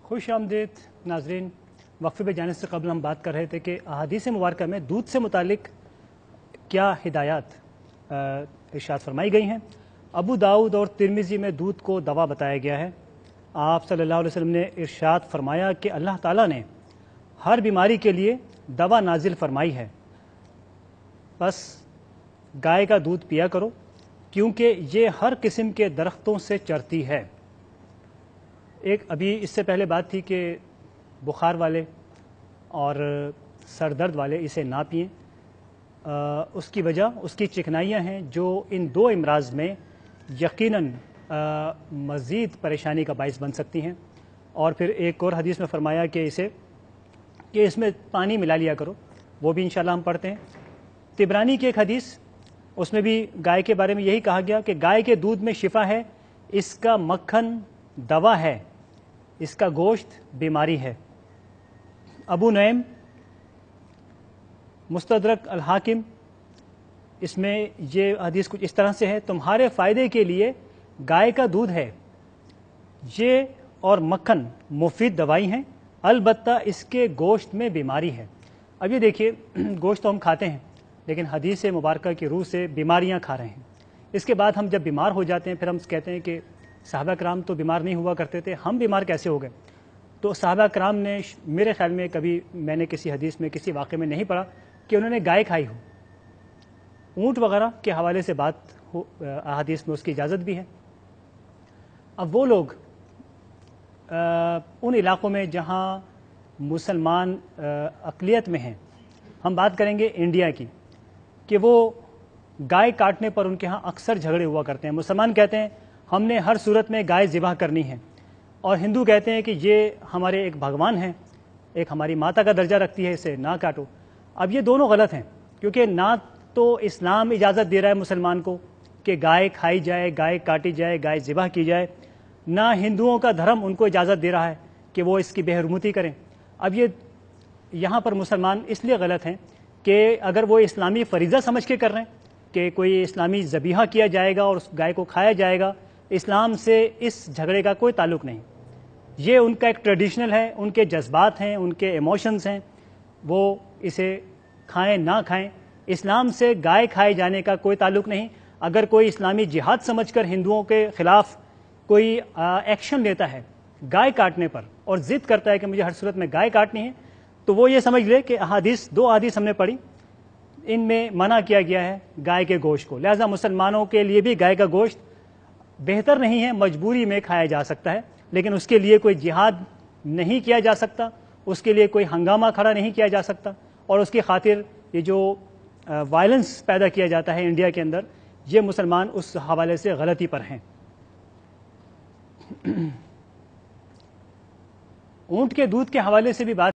खुश आमदीद नाजरीन। वक्फे पे जाने से कबल हम बात कर रहे थे कि अहादीस मुबारक में दूध से मुतालिक क्या हिदायत इरशाद फरमाई गई हैं। अबू दाऊद और तिरमिज़ी में दूध को दवा बताया गया है। आप सल्लल्लाहु अलैहि वसल्लम ने इरशाद फरमाया कि अल्लाह ताला ने हर बीमारी के लिए दवा नाजिल फरमाई है, बस गाय का दूध पिया करो क्योंकि ये हर किस्म के दरख्तों से चरती है। एक अभी इससे पहले बात थी कि बुखार वाले और सर दर्द वाले इसे ना पिएं। उसकी वजह उसकी चिकनाइयाँ हैं जो इन दो इमराज में यकीनन मज़ीद परेशानी का बाइस बन सकती हैं। और फिर एक और हदीस में फरमाया कि इसमें पानी मिला लिया करो, वो भी इंशाल्लाह हम पढ़ते हैं। तिबरानी की एक हदीस, उसमें भी गाय के बारे में यही कहा गया कि गाय के दूध में शिफा है, इसका मक्खन दवा है, इसका गोश्त बीमारी है। अबू नईम मुस्तदरक अल हाकिम, इसमें ये हदीस कुछ इस तरह से है, तुम्हारे फ़ायदे के लिए गाय का दूध है, ये और मक्खन मुफीद दवाई हैं, अलबत्ता इसके गोश्त में बीमारी है। अब ये देखिए, गोश्त तो हम खाते हैं लेकिन हदीस मुबारक की रूह से बीमारियां खा रहे हैं। इसके बाद हम जब बीमार हो जाते हैं फिर हम कहते हैं कि सहाबा कराम तो बीमार नहीं हुआ करते थे, हम बीमार कैसे हो गए। तो सहाबा कराम ने, मेरे ख्याल में कभी मैंने किसी हदीस में किसी वाक़े में नहीं पढ़ा कि उन्होंने गाय खाई हो। ऊँट वगैरह के हवाले से बात हो, हदीस में उसकी इजाज़त भी है। अब वो लोग उन इलाक़ों में जहाँ मुसलमान अक़लियत में हैं, हम बात करेंगे इंडिया की, कि वो गाय काटने पर उनके यहाँ अक्सर झगड़े हुआ करते हैं। मुसलमान कहते हैं हमने हर सूरत में गाय ज़िबह करनी है, और हिंदू कहते हैं कि ये हमारे एक भगवान हैं, एक हमारी माता का दर्जा रखती है, इसे ना काटो। अब ये दोनों गलत हैं, क्योंकि ना तो इस्लाम इजाज़त दे रहा है मुसलमान को कि गाय खाई जाए, गाय काटी जाए, गाय ज़िबह की जाए, ना हिंदुओं का धर्म उनको इजाज़त दे रहा है कि वो इसकी बेहरमती करें। अब ये यहाँ पर मुसलमान इसलिए गलत हैं कि अगर वो इस्लामी फ़रीज़ा समझ के कर रहे हैं कि कोई इस्लामी ज़बीहा किया जाएगा और उस गाय को खाया जाएगा, इस्लाम से इस झगड़े का कोई ताल्लुक़ नहीं। ये उनका एक ट्रेडिशनल है, उनके जज्बात हैं, उनके इमोशंस हैं, वो इसे खाएं ना खाएं, इस्लाम से गाय खाए जाने का कोई ताल्लुक़ नहीं। अगर कोई इस्लामी जिहाद समझकर हिंदुओं के ख़िलाफ़ कोई एक्शन लेता है गाय काटने पर और ज़िद करता है कि मुझे हर सूरत में गाय काटनी है, तो वो ये समझ ले कि दो अहादीस हमने पढ़ी, इनमें मना किया गया है गाय के गोश्त को, लिहाजा मुसलमानों के लिए भी गाय का गोश्त बेहतर नहीं है, मजबूरी में खाया जा सकता है, लेकिन उसके लिए कोई जिहाद नहीं किया जा सकता, उसके लिए कोई हंगामा खड़ा नहीं किया जा सकता, और उसकी खातिर ये जो वायलेंस पैदा किया जाता है इंडिया के अंदर, ये मुसलमान उस हवाले से गलती पर हैं। ऊँट के दूध के हवाले से भी बात